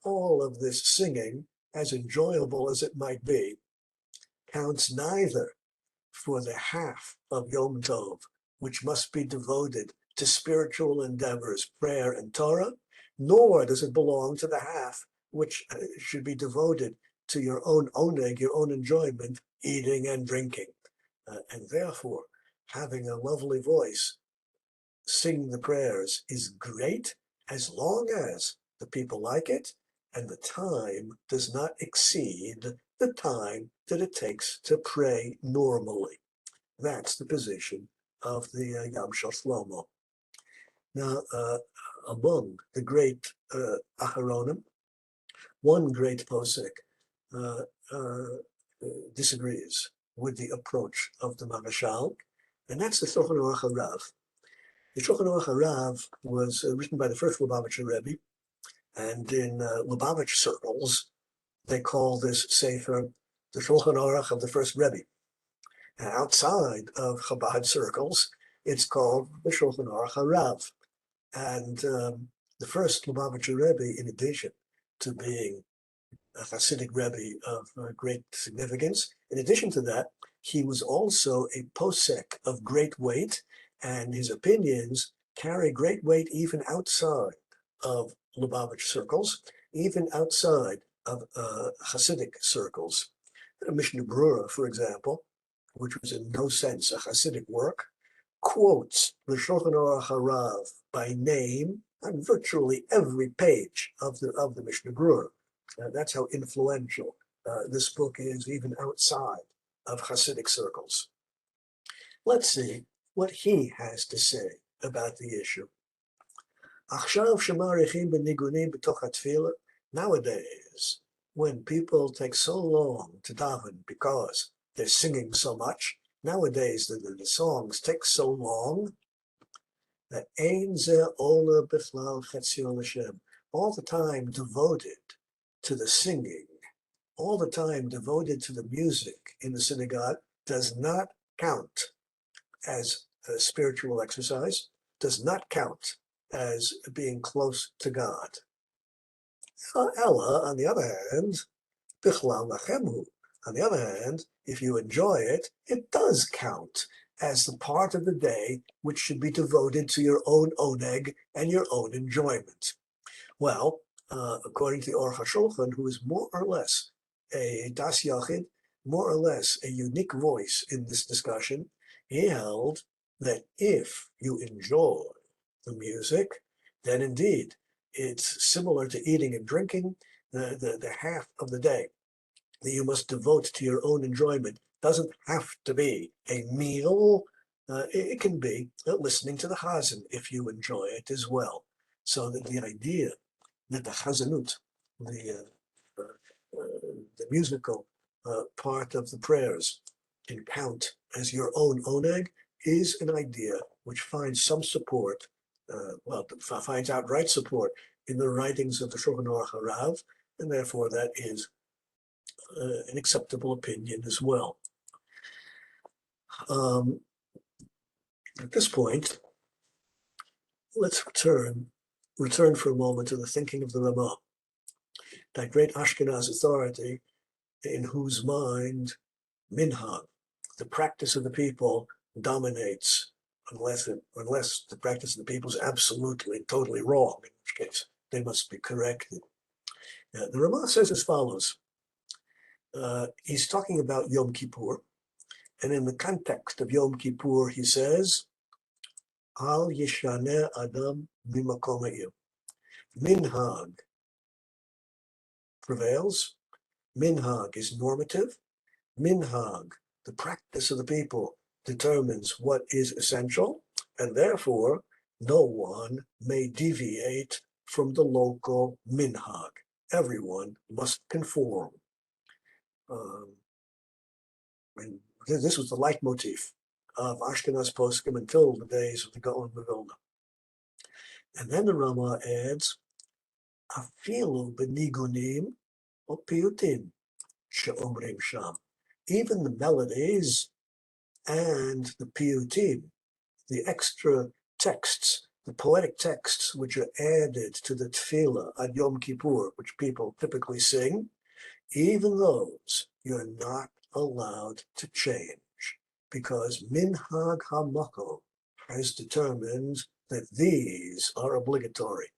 all of this singing, as enjoyable as it might be, counts neither for the half of Yom Tov, which must be devoted to spiritual endeavors, prayer and Torah, nor does it belong to the half which should be devoted to your own oneg, your own enjoyment, eating and drinking. And therefore, having a lovely voice, singing the prayers is great as long as the people like it and the time does not exceed the time that it takes to pray normally. That's the position of the Yam Shel Shlomo. Now, among the great Aharonim, one great posek disagrees with the approach of the Marashal, and that's the Shulchan Aruch HaRav. The Shulchan Aruch HaRav was written by the first Lubavitcher Rebbe, and in Lubavitch circles, they call this Sefer the Shulchan Aruch of the first Rebbe. And outside of Chabad circles, it's called the Shulchan Aruch HaRav. And the first Lubavitcher Rebbe, in addition to being a Hasidic Rebbe of great significance, in addition to that, he was also a posek of great weight, and his opinions carry great weight even outside of Lubavitch circles, even outside of Hasidic circles. Mishnah Berurah, for example, which was in no sense a Hasidic work, quotes the Shulchan Aruch HaRav by name on virtually every page of the Mishnah Berurah. That's how influential this book is, even outside of Hasidic circles. Let's see what he has to say about the issue. Nowadays, when people take so long to daven because they're singing so much, nowadays the songs take so long that all the time devoted to the singing, all the time devoted to the music in the synagogue does not count as a spiritual exercise, does not count as being close to God. Ella, on the other hand, on the other hand, if you enjoy it, it does count as the part of the day which should be devoted to your own oneg and your own enjoyment. Well, according to the Aruch HaShulchan, who is more or less a das yachid, more or less a unique voice in this discussion, he held that if you enjoy the music, then indeed it's similar to eating and drinking. The half of the day that you must devote to your own enjoyment doesn't have to be a meal. It can be listening to the Chazan if you enjoy it as well. So that the idea that the Chazanut, the musical part of the prayers, can count as your own oneg is an idea which finds some support, finds outright support in the writings of the Shulchan Aruch HaRav, and therefore that is an acceptable opinion as well. At this point, let's return for a moment to the thinking of the Ramah, that great Ashkenaz authority in whose mind minhag, the practice of the people, dominates, unless the practice of the people is absolutely and totally wrong, in which case they must be corrected. The Ramah says as follows. He's talking about Yom Kippur, and in the context of Yom Kippur, he says, Al yishaneh adam mimakom ha'ir. Minhag prevails. Minhag is normative. Minhag, the practice of the people, determines what is essential, and therefore no one may deviate from the local minhag. Everyone must conform. And this was the leitmotif of Ashkenaz poskim until the days of the Gaon of Vilna. And then the Rama adds, Afilu benigunim o piyutim she'omrim sham. Even the melodies and the piyutim, the extra texts, the poetic texts which are added to the tefillah on Yom Kippur, which people typically sing, even those you're not allowed to change, because Minhag HaMakom has determined that these are obligatory,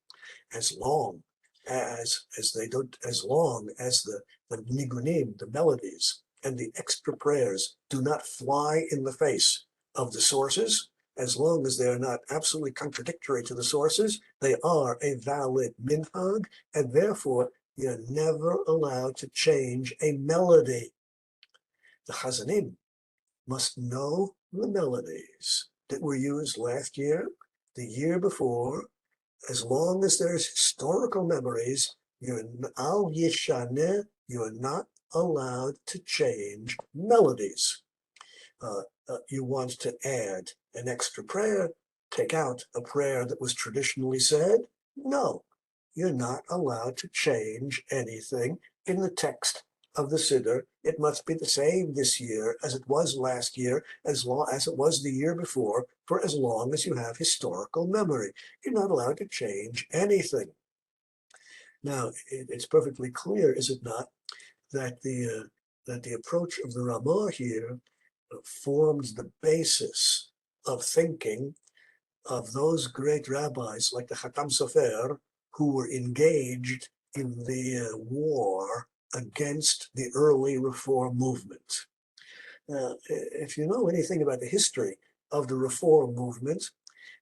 as long as the nigunim, the melodies, and the extra prayers do not fly in the face of the sources. As long as they are not absolutely contradictory to the sources, they are a valid minhag, and therefore you're never allowed to change a melody. The Chazanim must know the melodies that were used last year, the year before. As long as there's historical memories, you're al yishaneh, you're not allowed to change melodies. you want to add an extra prayer, take out a prayer that was traditionally said? No, you're not allowed to change anything in the text of the Siddur. It must be the same this year as it was last year, as long as it was the year before, for as long as you have historical memory. You're not allowed to change anything. Now, it's perfectly clear, is it not, that the approach of the Ramah here forms the basis of thinking of those great rabbis like the Khatam Sofer, who were engaged in the war against the early Reform movement. If you know anything about the history of the Reform movement,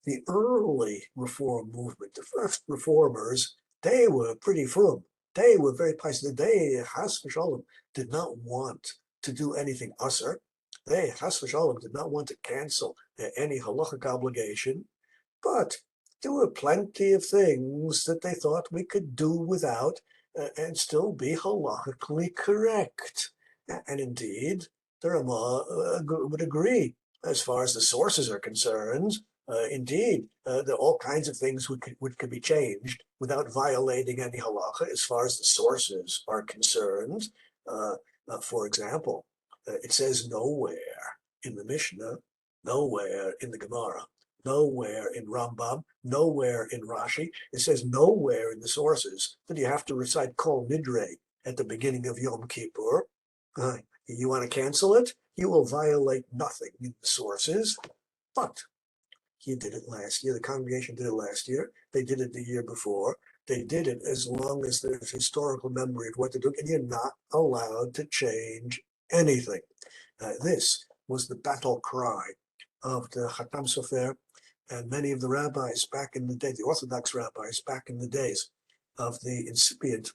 the early Reform movement, the first reformers, they were pretty firm. They were very pious. They, Chas v'Shalom, did not want to do anything usher. They, Chas v'Shalom, did not want to cancel any halachic obligation, but there were plenty of things that they thought we could do without and still be halachically correct. And indeed, the Ramah would agree as far as the sources are concerned. Indeed, there are all kinds of things which could be changed without violating any halacha as far as the sources are concerned. For example, it says nowhere in the Mishnah, nowhere in the Gemara, nowhere in Rambam, nowhere in Rashi. It says nowhere in the sources that you have to recite Kol Nidre at the beginning of Yom Kippur. You want to cancel it? You will violate nothing in the sources, but he did it last year. The congregation did it last year. They did it the year before. They did it as long as there's historical memory of what to do, and you're not allowed to change anything. This was the battle cry of the Khatam Sofer and many of the rabbis back in the day, the Orthodox rabbis back in the days of the incipient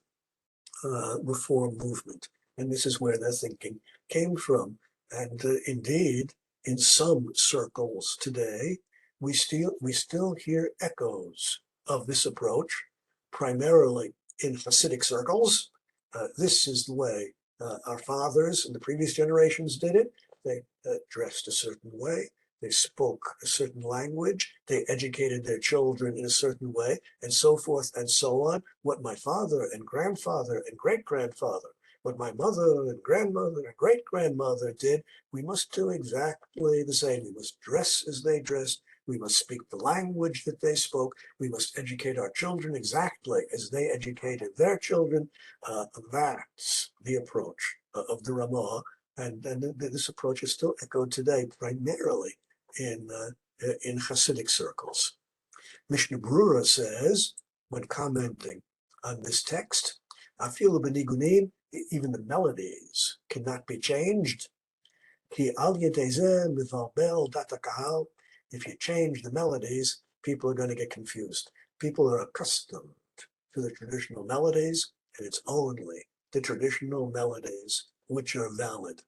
Reform movement. And this is where their thinking came from. And indeed, in some circles today, we still hear echoes of this approach, primarily in Hasidic circles. This is the way our fathers and the previous generations did it. They dressed a certain way. They spoke a certain language. They educated their children in a certain way, and so forth and so on. What my father and grandfather and great-grandfather, what my mother and grandmother and great-grandmother did, we must do exactly the same. We must dress as they dressed. We must speak the language that they spoke. We must educate our children exactly as they educated their children. That's the approach of the Ramah, and this approach is still echoed today, primarily in Hasidic circles. Mishnah Brura says, when commenting on this text, afilu benigunim, even the melodies cannot be changed. Ki al yedei zeh mivalbel data kahal. If you change the melodies, people are going to get confused. People are accustomed to the traditional melodies, and it's only the traditional melodies which are valid.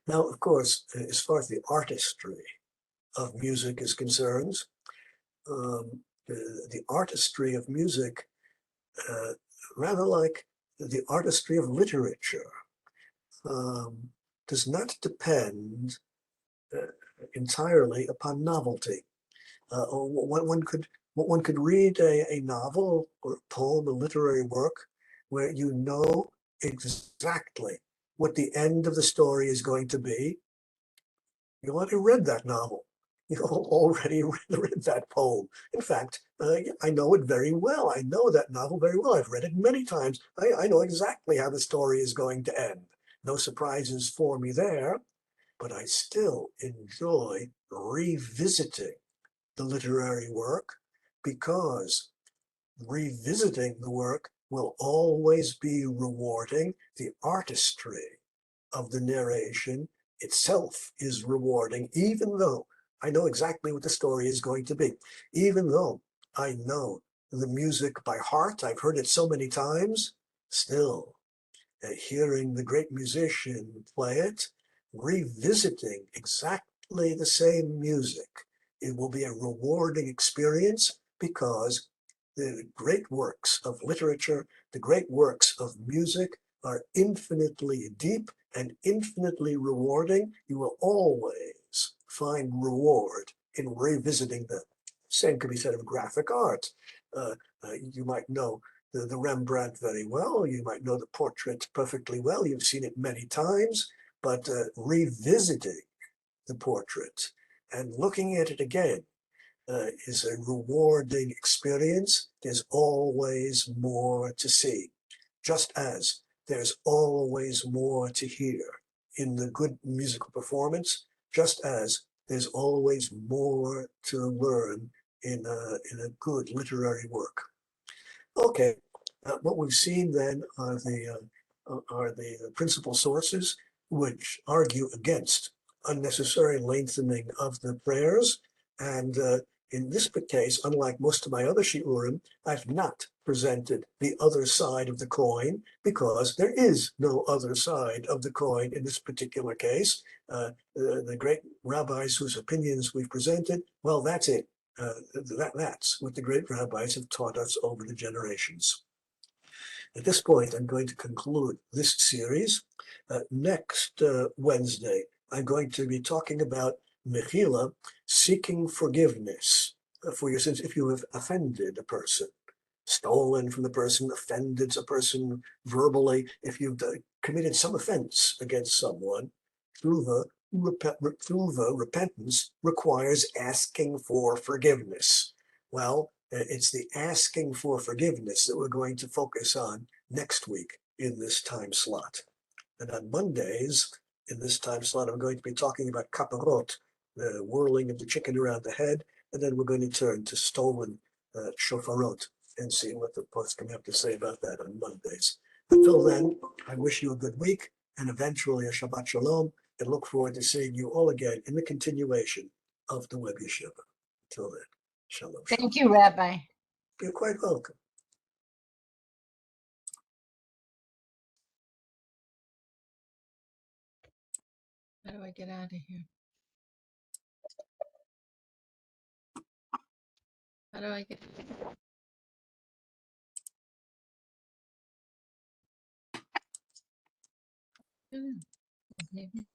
Now, of course, as far as the artistry of music is concerned, the artistry of music, rather like the artistry of literature, does not depend entirely upon novelty. One could read a novel or a poem, a literary work, where you know exactly what the end of the story is going to be. You already read that novel. You already read that poem. In fact, I know it very well. I know that novel very well. I've read it many times. I know exactly how the story is going to end. No surprises for me there, but I still enjoy revisiting the literary work, because revisiting the work will always be rewarding. The artistry of the narration itself is rewarding, even though I know exactly what the story is going to be. Even though I know the music by heart, I've heard it so many times, still hearing the great musician play it, revisiting exactly the same music, it will be a rewarding experience, because the great works of literature, the great works of music are infinitely deep and infinitely rewarding, you will always find reward in revisiting them. Same could be said of graphic art. You might know the Rembrandt very well. You might know the portrait perfectly well. You've seen it many times, but revisiting the portrait and looking at it again is a rewarding experience. There's always more to see, just as there's always more to hear in the good musical performance, just as there's always more to learn in a good literary work. Okay, what we've seen then are the principal sources which argue against unnecessary lengthening of the prayers. And in this case, unlike most of my other shiurim, I've not presented the other side of the coin because there is no other side of the coin in this particular case. The great rabbis whose opinions we've presented, well, that's it. That's what the great rabbis have taught us over the generations. At this point, I'm going to conclude this series. Next Wednesday, I'm going to be talking about mechila, seeking forgiveness for your sins if you have offended a person, stolen from the person, offended a person verbally, if you've committed some offense against someone. Repentance requires asking for forgiveness. Well, it's the asking for forgiveness that we're going to focus on next week in this time slot. And on Mondays, in this time slot, I'm going to be talking about kaparot, the whirling of the chicken around the head, and then we're going to turn to stolen shofarot and see what the poskim have to say about that on Mondays. Until then, I wish you a good week and eventually a Shabbat Shalom, and look forward to seeing you all again in the continuation of the Web Yeshiva. Until then, Shalom. Thank you, Rabbi. You're quite welcome. How do I get out of here? How do I get? Maybe.